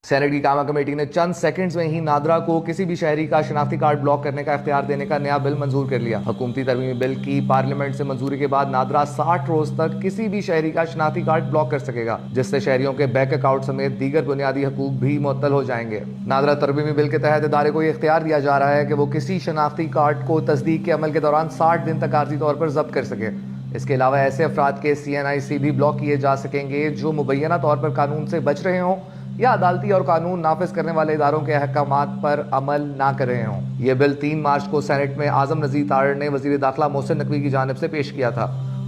Saint کی کامہ committee نے چند سیکنڈز میں ہی نادرا کو کسی بھی شہری کا شناختی کارڈ بلاک کرنے کا اختیار دینے کا نیا بل منظور کر لیا۔ حکومتی ترمیمی بل کی پارلیمنٹ سے منظوری کے بعد نادرا 60 روز تک کسی بھی شہری کا شناختی کارڈ بلاک کر سکے گا، جس سے شہریوں کے بینک اکاؤنٹ سمیت دیگر بنیادی حقوق بھی معطل ہو جائیں گے۔ نادرا ترمیمی بل کے تحت ادارے کو یہ اختیار دیا جا رہا ہے کہ وہ کسی شناختی کارڈ کو تصدیق کے عمل کے دوران 60 دن تک عارضی طور پر ضبط کر سکے۔ اس کے علاوہ ایسے افراد کے CNIC بھی بلاک کیے جا سکیں گے جو مبینہ طور پر قانون سے بچ رہے ہوں یا عدالتی اور قانون نافذ کرنے والے اداروں کے احکامات پر عمل نہ کر رہے ہوں۔ یہ بل 3 مارچ کو سینٹ میں اعظم نذیر تارڑ نے وزیر داخلہ محسن نقوی کی جانب سے پیش کیا تھا۔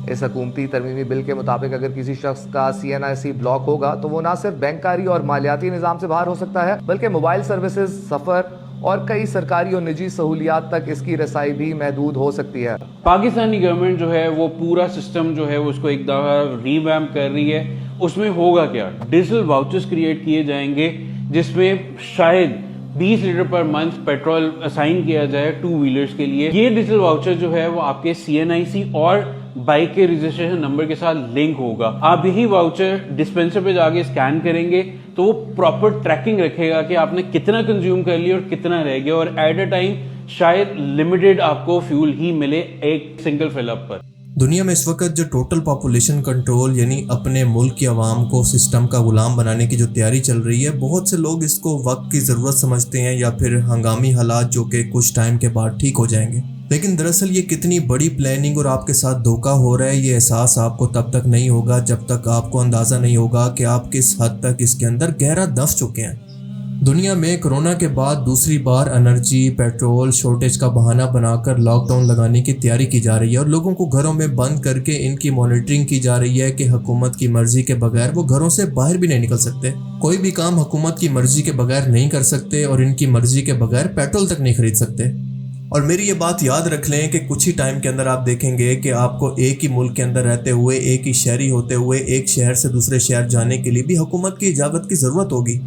اس حکومتی ترمیمی بل کے مطابق اگر کسی شخص کا CNIC بلاک ہوگا تو وہ نہ صرف بینکاری اور مالیاتی نظام سے باہر ہو سکتا ہے بلکہ موبائل سروسز، سفر اور کئی سرکاری اور نجی سہولیات تک اس کی رسائی بھی محدود ہو سکتی ہے۔ پاکستانی گورنمنٹ جو ہے وہ پورا سسٹم جو ہے اس کو ایک دفعہ ریویمپ کر رہی ہے۔ اس میں ہوگا کیا، ڈیجیٹل واؤچرز کریٹ کیے جائیں گے جس میں شاید 20 litre per month petrol assign کیا جائے 2 ویلرز کے لیے۔ یہ ڈیجیٹل واؤچر جو ہے وہ آپ کے CNIC اور بائک کے رجسٹریشن نمبر کے ساتھ لنک ہوگا۔ آپ یہی واؤچر ڈسپینسر پہ جا کے اسکین کریں گے تو وہ پراپر ٹریکنگ رکھے گا کہ آپ نے کتنا کنزیوم کر لیا اور کتنا رہ گیا، اور ایٹ اے ٹائم شاید لمیٹڈ آپ کو فیول ہی ملے ایک سنگل فل اپ پر۔ دنیا میں اس وقت جو ٹوٹل پاپولیشن کنٹرول یعنی اپنے ملک کی عوام کو سسٹم کا غلام بنانے کی جو تیاری چل رہی ہے، بہت سے لوگ اس کو وقت کی ضرورت سمجھتے ہیں یا پھر ہنگامی حالات جو کہ کچھ ٹائم کے بعد ٹھیک ہو جائیں گے، لیکن دراصل یہ کتنی بڑی پلاننگ اور آپ کے ساتھ دھوکہ ہو رہا ہے، یہ احساس آپ کو تب تک نہیں ہوگا جب تک آپ کو اندازہ نہیں ہوگا کہ آپ کس حد تک اس کے اندر گہرا دس چکے ہیں۔ دنیا میں کرونا کے بعد دوسری بار انرجی پیٹرول شارٹیج کا بہانہ بنا کر لاک ڈاؤن لگانے کی تیاری کی جا رہی ہے اور لوگوں کو گھروں میں بند کر کے ان کی مانیٹرنگ کی جا رہی ہے کہ حکومت کی مرضی کے بغیر وہ گھروں سے باہر بھی نہیں نکل سکتے، کوئی بھی کام حکومت کی مرضی کے بغیر نہیں کر سکتے اور ان کی مرضی کے بغیر پیٹرول تک نہیں خرید سکتے۔ اور میری یہ بات یاد رکھ لیں کہ کچھ ہی ٹائم کے اندر آپ دیکھیں گے کہ آپ کو ایک ہی ملک کے اندر رہتے ہوئے، ایک ہی شہری ہوتے ہوئے ایک شہر سے دوسرے شہر جانے کے لیے بھی حکومت کی اجازت کی ضرورت ہوگی،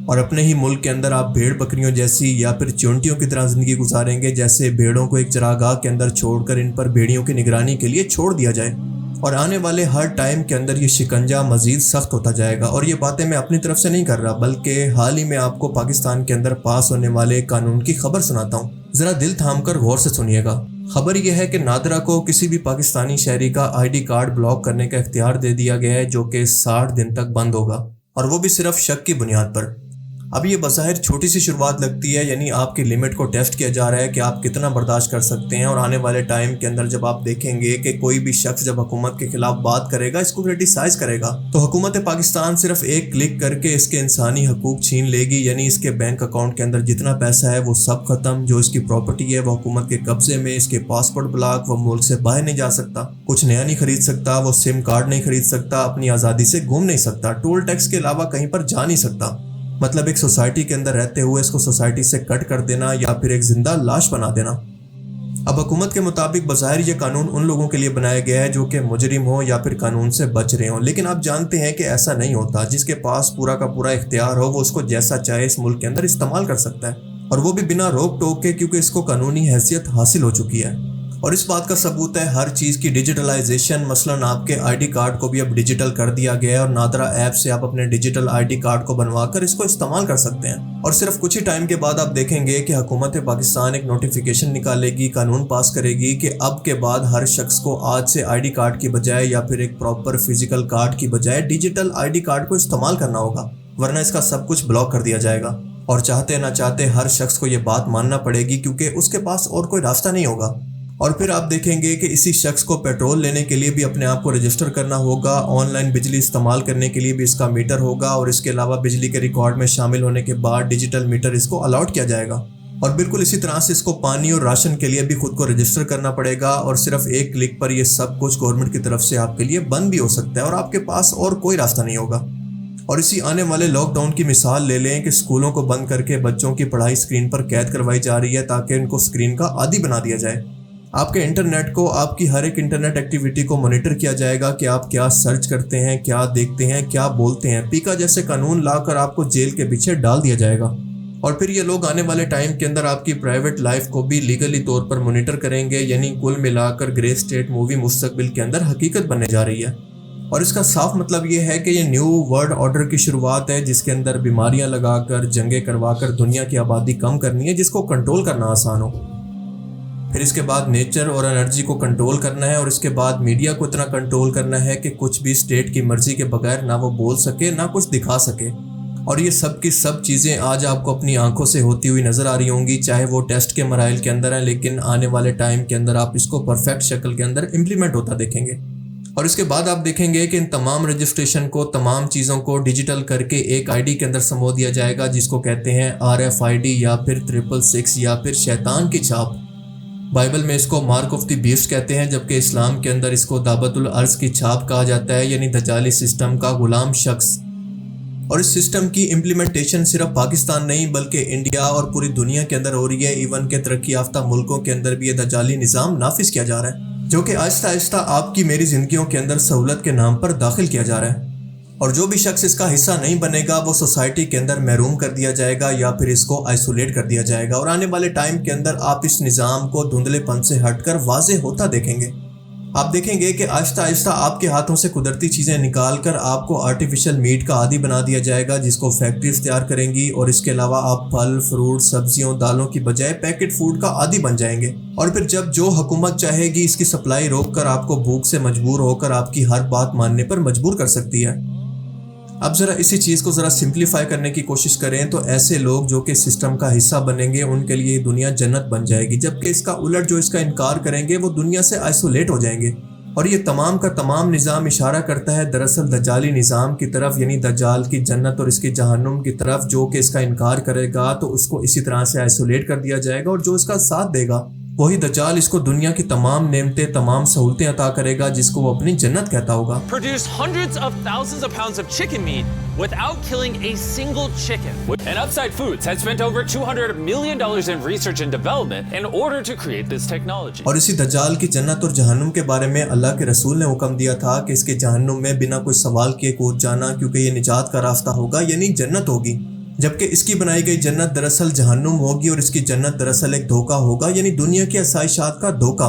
اور اپنے ہی ملک کے اندر آپ بھیڑ بکریوں جیسی یا پھر چونٹیوں کی طرح زندگی گزاریں گے، جیسے بھیڑوں کو ایک چراگاہ کے اندر چھوڑ کر ان پر بھیڑیوں کی نگرانی کے لیے چھوڑ دیا جائے، اور آنے والے ہر ٹائم کے اندر یہ شکنجہ مزید سخت ہوتا جائے گا۔ اور یہ باتیں میں اپنی طرف سے نہیں کر رہا بلکہ حال ہی میں آپ کو پاکستان کے اندر پاس ہونے والے قانون کی خبر سناتا ہوں، ذرا دل تھام کر غور سے سنیے گا۔ خبر یہ ہے کہ نادرا کو کسی بھی پاکستانی شہری کا ID کارڈ بلاک کرنے کا اختیار دے دیا گیا ہے جو کہ 60 دن تک بند ہوگا، اور وہ بھی صرف شک کی بنیاد پر۔ اب یہ بظاہر چھوٹی سی شروعات لگتی ہے، یعنی آپ کی لمٹ کو ٹیسٹ کیا جا رہا ہے کہ آپ کتنا برداشت کر سکتے ہیں، اور آنے والے ٹائم کے اندر جب آپ دیکھیں گے کہ کوئی بھی شخص جب حکومت کے خلاف بات کرے گا، اس کو کرٹیسائز کرے گا، تو حکومت پاکستان صرف ایک کلک کر کے اس کے انسانی حقوق چھین لے گی، یعنی اس کے بینک اکاؤنٹ کے اندر جتنا پیسہ ہے وہ سب ختم، جو اس کی پراپرٹی ہے وہ حکومت کے قبضے میں، اس کے پاسپورٹ بلاک، وہ ملک سے باہر نہیں جا سکتا، کچھ نیا نہیں خرید سکتا، وہ SIM کارڈ نہیں خرید سکتا، اپنی آزادی سے گھوم نہیں سکتا، ٹول ٹیکس کے علاوہ کہیں پر جا نہیں سکتا۔ مطلب ایک سوسائٹی کے اندر رہتے ہوئے اس کو سوسائٹی سے کٹ کر دینا یا پھر ایک زندہ لاش بنا دینا۔ اب حکومت کے مطابق بظاہر یہ قانون ان لوگوں کے لیے بنایا گیا ہے جو کہ مجرم ہوں یا پھر قانون سے بچ رہے ہوں، لیکن آپ جانتے ہیں کہ ایسا نہیں ہوتا۔ جس کے پاس پورا کا پورا اختیار ہو وہ اس کو جیسا چاہے اس ملک کے اندر استعمال کر سکتا ہے، اور وہ بھی بنا روک ٹوک کے، کیونکہ اس کو قانونی حیثیت حاصل ہو چکی ہے۔ اور اس بات کا ثبوت ہے ہر چیز کی ڈیجیٹلائزیشن، مثلاً آپ کے ID کارڈ کو بھی اب ڈیجیٹل کر دیا گیا ہے، اور نادرا ایپ سے آپ اپنے ڈیجیٹل ID کارڈ کو بنوا کر اس کو استعمال کر سکتے ہیں۔ اور صرف کچھ ہی ٹائم کے بعد آپ دیکھیں گے کہ حکومت پاکستان ایک نوٹیفیکیشن نکالے گی، قانون پاس کرے گی کہ اب کے بعد ہر شخص کو آج سے ID کارڈ کی بجائے یا پھر ایک پراپر فزیکل کارڈ کی بجائے ڈیجیٹل ID کارڈ کو استعمال کرنا ہوگا، ورنہ اس کا سب کچھ بلاک کر دیا جائے گا۔ اور چاہتے نہ چاہتے ہر شخص کو یہ بات ماننا پڑے گی، کیونکہ اس کے پاس اور کوئی راستہ نہیں ہوگا۔ اور پھر آپ دیکھیں گے کہ اسی شخص کو پیٹرول لینے کے لیے بھی اپنے آپ کو رجسٹر کرنا ہوگا، آن لائن بجلی استعمال کرنے کے لیے بھی اس کا میٹر ہوگا، اور اس کے علاوہ بجلی کے ریکارڈ میں شامل ہونے کے بعد ڈیجیٹل میٹر اس کو الاٹ کیا جائے گا۔ اور بالکل اسی طرح سے اس کو پانی اور راشن کے لیے بھی خود کو رجسٹر کرنا پڑے گا، اور صرف ایک کلک پر یہ سب کچھ گورنمنٹ کی طرف سے آپ کے لیے بند بھی ہو سکتا ہے، اور آپ کے پاس اور کوئی راستہ نہیں ہوگا۔ اور اسی آنے والے لاک ڈاؤن کی مثال لے لیں کہ اسکولوں کو بند کر کے بچوں کی پڑھائی اسکرین پر قید کروائی جا رہی ہے تاکہ ان کو اسکرین کا عادی بنا دیا جائے۔ آپ کے انٹرنیٹ کو، آپ کی ہر ایک انٹرنیٹ ایکٹیویٹی کو مانیٹر کیا جائے گا کہ آپ کیا سرچ کرتے ہیں، کیا دیکھتے ہیں، کیا بولتے ہیں۔ پیکا جیسے قانون لا کر آپ کو جیل کے پیچھے ڈال دیا جائے گا، اور پھر یہ لوگ آنے والے ٹائم کے اندر آپ کی پرائیویٹ لائف کو بھی لیگلی طور پر مانیٹر کریں گے، یعنی کل ملا کر گرے اسٹیٹ مووی مستقبل کے اندر حقیقت بننے جا رہی ہے۔ اور اس کا صاف مطلب یہ ہے کہ یہ نیو ورلڈ آرڈر کی شروعات ہے جس کے اندر بیماریاں لگا کر جنگیں کروا کر دنیا کی آبادی کم کرنی ہے جس کو کنٹرول کرنا آسان ہو. پھر اس کے بعد نیچر اور انرجی کو کنٹرول کرنا ہے اور اس کے بعد میڈیا کو اتنا کنٹرول کرنا ہے کہ کچھ بھی اسٹیٹ کی مرضی کے بغیر نہ وہ بول سکے نہ کچھ دکھا سکے. اور یہ سب کی سب چیزیں آج آپ کو اپنی آنکھوں سے ہوتی ہوئی نظر آ رہی ہوں گی, چاہے وہ ٹیسٹ کے مراحل کے اندر ہیں, لیکن آنے والے ٹائم کے اندر آپ اس کو پرفیکٹ شکل کے اندر امپلیمنٹ ہوتا دیکھیں گے. اور اس کے بعد آپ دیکھیں گے کہ ان تمام رجسٹریشن کو, تمام چیزوں کو ڈیجیٹل کر کے ایک آئی ڈی کے اندر سمو دیا جائے گا جس کو کہتے ہیں RFID یا پھر 666 یا پھر شیطان کی چھاپ. بائبل میں اس کو مارک آف دی بیسٹ کہتے ہیں, جبکہ اسلام کے اندر اس کو دعوت الارض کی چھاپ کہا جاتا ہے, یعنی دجالی سسٹم کا غلام شخص. اور اس سسٹم کی امپلیمنٹیشن صرف پاکستان نہیں بلکہ انڈیا اور پوری دنیا کے اندر ہو رہی ہے. ایون کہ ترقی یافتہ ملکوں کے اندر بھی یہ دجالی نظام نافذ کیا جا رہا ہے جو کہ آہستہ آہستہ آپ کی میری زندگیوں کے اندر سہولت کے نام پر داخل کیا جا رہا ہے. اور جو بھی شخص اس کا حصہ نہیں بنے گا وہ سوسائٹی کے اندر محروم کر دیا جائے گا یا پھر اس کو آئسولیٹ کر دیا جائے گا. اور آنے والے ٹائم کے اندر آپ اس نظام کو دھندلے پن سے ہٹ کر واضح ہوتا دیکھیں گے. آپ دیکھیں گے کہ آہستہ آہستہ آپ کے ہاتھوں سے قدرتی چیزیں نکال کر آپ کو آرٹیفیشل میٹ کا عادی بنا دیا جائے گا جس کو فیکٹریز تیار کریں گی, اور اس کے علاوہ آپ پھل, فروٹ, سبزیوں, دالوں کی بجائے پیکٹ فوڈ کا عادی بن جائیں گے. اور پھر جب جو حکومت چاہے گی اس کی سپلائی روک کر آپ کو بھوک سے مجبور ہو کر آپ کی ہر بات ماننے پر مجبور کر سکتی ہے. اب ذرا اسی چیز کو ذرا سمپلیفائی کرنے کی کوشش کریں تو ایسے لوگ جو کہ سسٹم کا حصہ بنیں گے ان کے لیے دنیا جنت بن جائے گی, جبکہ اس کا الٹ جو اس کا انکار کریں گے وہ دنیا سے آئسولیٹ ہو جائیں گے. اور یہ تمام کا تمام نظام اشارہ کرتا ہے دراصل دجالی نظام کی طرف, یعنی دجال کی جنت اور اس کی جہنم کی طرف. جو کہ اس کا انکار کرے گا تو اس کو اسی طرح سے آئسولیٹ کر دیا جائے گا, اور جو اس کا ساتھ دے گا وہی دجال اس کو دنیا کی تمام نعمتیں, تمام سہولتیں عطا کرے گا جس کو وہ اپنی جنت کہتا ہوگا. Produce hundreds of thousands of pounds of chicken meat without killing a single chicken. And Upside Foods has spent over $200 million in research and development in order to create this technology. اور اسی دجال کی جنت اور جہنم کے بارے میں اللہ کے رسول نے حکم دیا تھا کہ اس کے جہنم میں بنا کوئی سوال کیے کود جانا, کیونکہ یہ نجات کا راستہ ہوگا, یعنی جنت ہوگی. جبکہ اس کی بنائی گئی جنت دراصل جہنم ہوگی, اور اس کی جنت دراصل ایک دھوکہ ہوگا, یعنی دنیا کی آسائشات کا دھوکہ.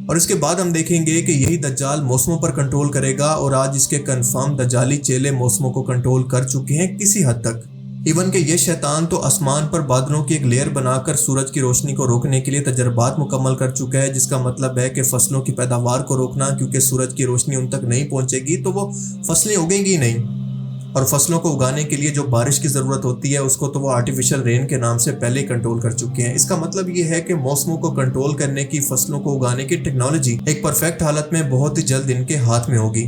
اور اس کے بعد ہم دیکھیں گے کہ یہی دجال موسموں پر کنٹرول کرے گا, اور آج اس کے کنفرم دجالی چیلے موسموں کو کنٹرول کر چکے ہیں کسی حد تک. ایون کہ یہ شیطان تو آسمان پر بادلوں کی ایک لیئر بنا کر سورج کی روشنی کو روکنے کے لیے تجربات مکمل کر چکا ہے, جس کا مطلب ہے کہ فصلوں کی پیداوار کو روکنا, کیونکہ سورج کی روشنی ان تک نہیں پہنچے گی تو وہ فصلیں اگیں گی نہیں. اور فصلوں کو اگانے کے لیے جو بارش کی ضرورت ہوتی ہے اس کو تو وہ آرٹیفیشل رین کے نام سے پہلے کنٹرول کر چکے ہیں. اس کا مطلب یہ ہے کہ موسموں کو کنٹرول کرنے کی, فصلوں کو اگانے کی ٹیکنالوجی ایک پرفیکٹ حالت میں بہت ہی جلد ان کے ہاتھ میں ہوگی.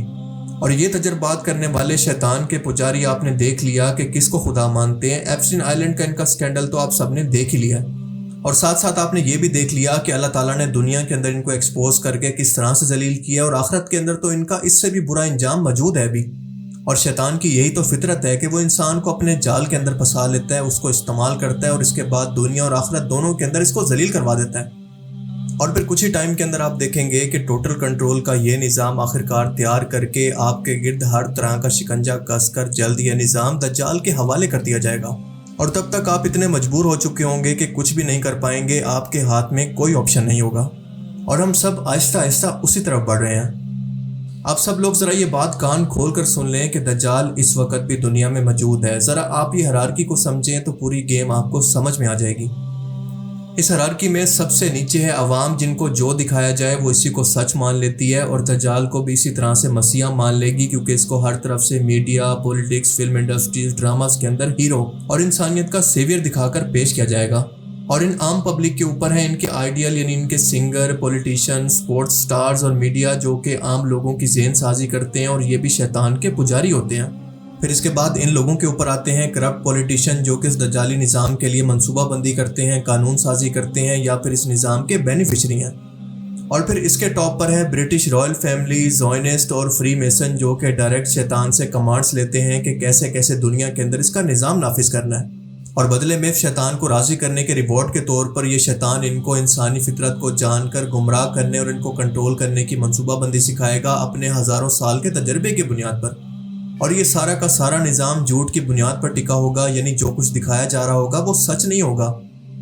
اور یہ تجربات کرنے والے شیطان کے پجاری آپ نے دیکھ لیا کہ کس کو خدا مانتے ہیں. ایپسٹین آئلینڈ کا ان کا سکینڈل تو آپ سب نے دیکھ ہی لیا, اور ساتھ ساتھ آپ نے یہ بھی دیکھ لیا کہ اللہ تعالیٰ نے دنیا کے اندر ان کو ایکسپوز کر کے کس طرح سے ذلیل کیا, اور آخرت کے اندر تو ان کا اس سے بھی برا انجام موجود ہے بھی. اور شیطان کی یہی تو فطرت ہے کہ وہ انسان کو اپنے جال کے اندر پھنسا لیتا ہے, اس کو استعمال کرتا ہے, اور اس کے بعد دنیا اور آخرت دونوں کے اندر اس کو ذلیل کروا دیتا ہے. اور پھر کچھ ہی ٹائم کے اندر آپ دیکھیں گے کہ ٹوٹل کنٹرول کا یہ نظام آخرکار تیار کر کے آپ کے گرد ہر طرح کا شکنجہ کس کر جلد یہ نظام دجال کے حوالے کر دیا جائے گا. اور تب تک آپ اتنے مجبور ہو چکے ہوں گے کہ کچھ بھی نہیں کر پائیں گے, آپ کے ہاتھ میں کوئی آپشن نہیں ہوگا. اور ہم سب آہستہ آہستہ اسی طرف بڑھ رہے ہیں. آپ سب لوگ ذرا یہ بات کان کھول کر سن لیں کہ دجال اس وقت بھی دنیا میں موجود ہے. ذرا آپ یہ ہرارکی کو سمجھیں تو پوری گیم آپ کو سمجھ میں آ جائے گی. اس ہرارکی میں سب سے نیچے ہے عوام, جن کو جو دکھایا جائے وہ اسی کو سچ مان لیتی ہے, اور دجال کو بھی اسی طرح سے مسیحا مان لے گی, کیونکہ اس کو ہر طرف سے media, politics, film industries, dramas کے اندر ہیرو اور انسانیت کا سیویئر دکھا کر پیش کیا جائے گا. اور ان عام پبلک کے اوپر ہیں ان کے آئیڈیل, یعنی ان کے سنگر, پولیٹیشین, سپورٹس سٹارز اور میڈیا, جو کہ عام لوگوں کی ذہن سازی کرتے ہیں, اور یہ بھی شیطان کے پجاری ہوتے ہیں. پھر اس کے بعد ان لوگوں کے اوپر آتے ہیں کرپٹ پولیٹیشین, جو کہ اس دجالی نظام کے لیے منصوبہ بندی کرتے ہیں, قانون سازی کرتے ہیں, یا پھر اس نظام کے بینیفیشری ہیں. اور پھر اس کے ٹاپ پر ہے برٹش رائل فیملی, زائنسٹ اور فری میسن, جو کہ ڈائریکٹ شیطان سے کمانڈز لیتے ہیں کہ کیسے کیسے دنیا کے اندر اس کا نظام نافذ کرنا ہے. اور بدلے میں شیطان کو راضی کرنے کے ریوارڈ کے طور پر یہ شیطان ان کو انسانی فطرت کو جان کر گمراہ کرنے اور ان کو کنٹرول کرنے کی منصوبہ بندی سکھائے گا اپنے ہزاروں سال کے تجربے کی بنیاد پر. اور یہ سارا کا سارا نظام جھوٹ کی بنیاد پر ٹکا ہوگا, یعنی جو کچھ دکھایا جا رہا ہوگا وہ سچ نہیں ہوگا.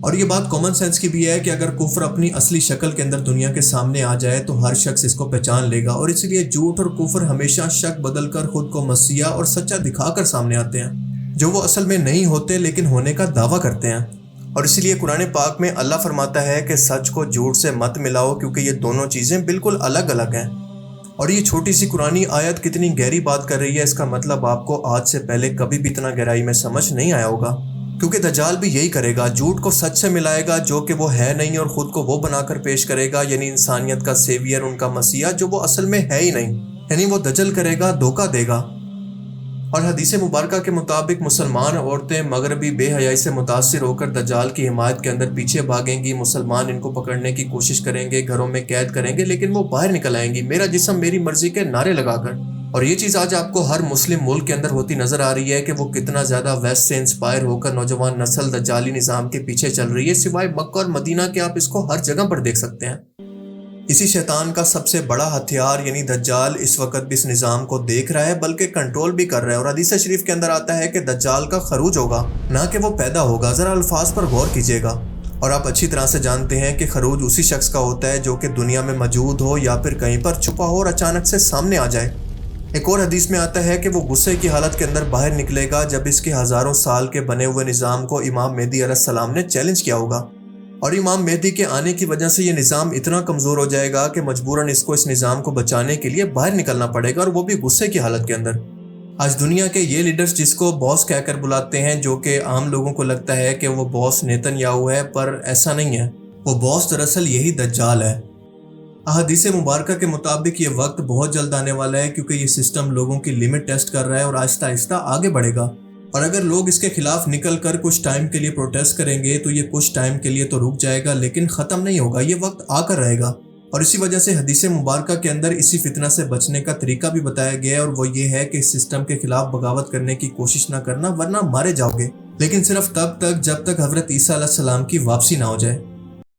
اور یہ بات کامن سینس کی بھی ہے کہ اگر کفر اپنی اصلی شکل کے اندر دنیا کے سامنے آ جائے تو ہر شخص اس کو پہچان لے گا، اور اسی لیے جھوٹ اور کفر ہمیشہ شک بدل کر خود کو مسیح اور سچا دکھا کر سامنے آتے ہیں، جو وہ اصل میں نہیں ہوتے لیکن ہونے کا دعویٰ کرتے ہیں۔ اور اسی لیے قرآن پاک میں اللہ فرماتا ہے کہ سچ کو جھوٹ سے مت ملاؤ، کیونکہ یہ دونوں چیزیں بالکل الگ الگ ہیں۔ اور یہ چھوٹی سی قرآنی آیت کتنی گہری بات کر رہی ہے، اس کا مطلب آپ کو آج سے پہلے کبھی بھی اتنا گہرائی میں سمجھ نہیں آیا ہوگا، کیونکہ دجال بھی یہی کرے گا، جھوٹ کو سچ سے ملائے گا جو کہ وہ ہے نہیں، اور خود کو وہ بنا کر پیش کرے گا، یعنی انسانیت کا سیویئر، ان کا مسیح، جو وہ اصل میں ہے ہی نہیں، یعنی وہ دجل کرے گا، دھوکہ دے گا۔ اور حدیث مبارکہ کے مطابق مسلمان عورتیں مغربی بے حیائی سے متاثر ہو کر دجال کی حمایت کے اندر پیچھے بھاگیں گی، مسلمان ان کو پکڑنے کی کوشش کریں گے، گھروں میں قید کریں گے، لیکن وہ باہر نکل آئیں گی میرا جسم میری مرضی کے نعرے لگا کر۔ اور یہ چیز آج آپ کو ہر مسلم ملک کے اندر ہوتی نظر آ رہی ہے کہ وہ کتنا زیادہ ویسٹ سے انسپائر ہو کر نوجوان نسل دجالی نظام کے پیچھے چل رہی ہے، سوائے مکہ اور مدینہ کے آپ اس کو ہر جگہ پر دیکھ سکتے ہیں۔ اسی شیطان کا سب سے بڑا ہتھیار یعنی دجال اس وقت بھی اس نظام کو دیکھ رہا ہے، بلکہ کنٹرول بھی کر رہا ہے، اور حدیث شریف کے اندر آتا ہے کہ دجال کا خروج ہوگا، نہ کہ وہ پیدا ہوگا۔ ذرا الفاظ پر غور کیجیے گا، اور آپ اچھی طرح سے جانتے ہیں کہ خروج اسی شخص کا ہوتا ہے جو کہ دنیا میں موجود ہو یا پھر کہیں پر چھپا ہو اور اچانک سے سامنے آ جائے۔ ایک اور حدیث میں آتا ہے کہ وہ غصے کی حالت کے اندر باہر نکلے گا جب اس کے ہزاروں سال کے بنے ہوئے نظام کو امام مہدی علیہ السلام نے چیلنج کیا ہوگا، اور امام مہدی کے آنے کی وجہ سے یہ نظام اتنا کمزور ہو جائے گا کہ مجبوراً اس کو اس نظام کو بچانے کے لیے باہر نکلنا پڑے گا، اور وہ بھی غصے کی حالت کے اندر۔ آج دنیا کے یہ لیڈرز جس کو باس کہہ کر بلاتے ہیں، جو کہ عام لوگوں کو لگتا ہے کہ وہ باس نیتن یاہو ہے، پر ایسا نہیں ہے، وہ باس دراصل یہی دجال ہے۔ احادیث مبارکہ کے مطابق یہ وقت بہت جلد آنے والا ہے، کیونکہ یہ سسٹم لوگوں کی لمٹ ٹیسٹ کر رہا ہے اور آہستہ آہستہ آگے بڑھے گا، اور اگر لوگ اس کے خلاف نکل کر کچھ ٹائم کے لیے پروٹیسٹ کریں گے تو یہ کچھ ٹائم کے لیے تو رک جائے گا، لیکن ختم نہیں ہوگا، یہ وقت آ کر رہے گا۔ اور اسی وجہ سے حدیث مبارکہ کے اندر اسی فتنہ سے بچنے کا طریقہ بھی بتایا گیا ہے، اور وہ یہ ہے کہ اس سسٹم کے خلاف بغاوت کرنے کی کوشش نہ کرنا، ورنہ مارے جاؤ گے، لیکن صرف تب تک جب تک حضرت عیسیٰ علیہ السلام کی واپسی نہ ہو جائے۔